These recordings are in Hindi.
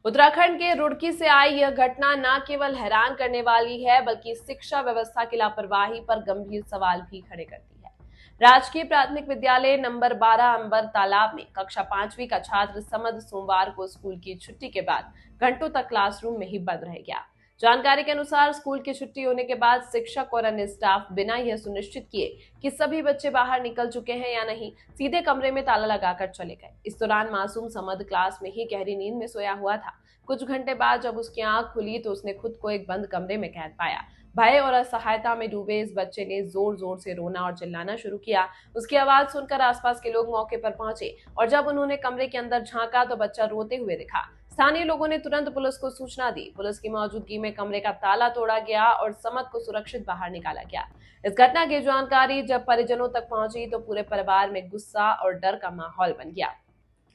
उत्तराखंड के रुड़की से आई यह घटना न केवल हैरान करने वाली है, बल्कि शिक्षा व्यवस्था की लापरवाही पर गंभीर सवाल भी खड़े करती है। राजकीय प्राथमिक विद्यालय नंबर 12 अंबर तालाब में कक्षा 5वीं का छात्र समद सोमवार को स्कूल की छुट्टी के बाद घंटों तक क्लासरूम में ही बंद रह गया। जानकारी के अनुसार स्कूल की छुट्टी होने के बाद शिक्षक और अन्य स्टाफ बिना यह सुनिश्चित किए कि सभी बच्चे बाहर निकल चुके हैं या नहीं, सीधे कमरे में ताला लगाकर चले गए। इस दौरान मासूम समद क्लास में ही गहरी नींद में सोया हुआ था। कुछ घंटे बाद जब उसकी आंख खुली तो उसने खुद को एक बंद कमरे में कैद पाया। भय और असहायता में डूबे इस बच्चे ने जोर जोर से रोना और चिल्लाना शुरू किया। उसकी आवाज सुनकर आसपास के लोग मौके पर पहुंचे और जब उन्होंने कमरे के अंदर झांका तो बच्चा रोते हुए दिखा। स्थानीय लोगों ने तुरंत पुलिस को सूचना दी। पुलिस की मौजूदगी में कमरे का ताला तोड़ा गया और समद को सुरक्षित बाहर निकाला गया। इस घटना की जानकारी जब परिजनों तक पहुंची तो पूरे परिवार में गुस्सा और डर का माहौल बन गया।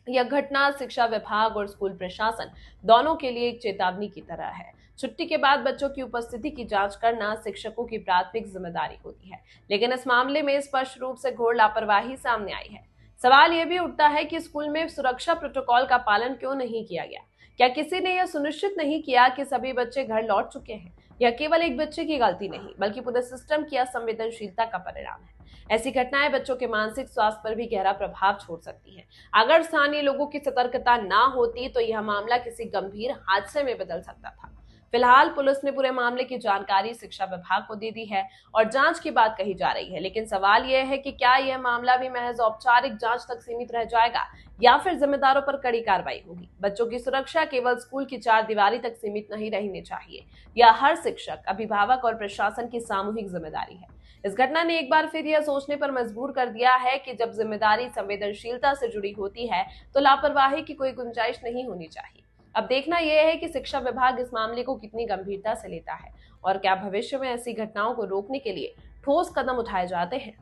यह घटना शिक्षा विभाग और स्कूल प्रशासन दोनों के लिए एक चेतावनी की तरह है। छुट्टी के बाद बच्चों की उपस्थिति की जांच करना शिक्षकों की प्राथमिक जिम्मेदारी होती है, लेकिन इस मामले में स्पष्ट रूप से घोर लापरवाही सामने आई है। सवाल यह भी उठता है कि स्कूल में सुरक्षा प्रोटोकॉल का पालन क्यों नहीं किया गया। क्या किसी ने यह सुनिश्चित नहीं किया कि सभी बच्चे घर लौट चुके हैं? यह केवल एक बच्चे की गलती नहीं, बल्कि पूरे सिस्टम की असंवेदनशीलता का परिणाम है। ऐसी घटनाएं बच्चों के मानसिक स्वास्थ्य पर भी गहरा प्रभाव छोड़ सकती हैं। अगर स्थानीय लोगों की सतर्कता ना होती तो यह मामला किसी गंभीर हादसे में बदल सकता था। फिलहाल पुलिस ने पूरे मामले की जानकारी शिक्षा विभाग को दे दी है और जांच की बात कही जा रही है, लेकिन सवाल यह है कि क्या यह मामला भी महज औपचारिक जांच तक सीमित रह जाएगा या फिर जिम्मेदारों पर कड़ी कार्रवाई होगी। बच्चों की सुरक्षा केवल स्कूल की चार दीवारी तक सीमित नहीं रहनी चाहिए। यह हर शिक्षक, अभिभावक और प्रशासन की सामूहिक जिम्मेदारी है। इस घटना ने एक बार फिर यह सोचने पर मजबूर कर दिया है कि जब जिम्मेदारी संवेदनशीलता से जुड़ी होती है तो लापरवाही की कोई गुंजाइश नहीं होनी चाहिए। अब देखना यह है कि शिक्षा विभाग इस मामले को कितनी गंभीरता से लेता है और क्या भविष्य में ऐसी घटनाओं को रोकने के लिए ठोस कदम उठाए जाते हैं।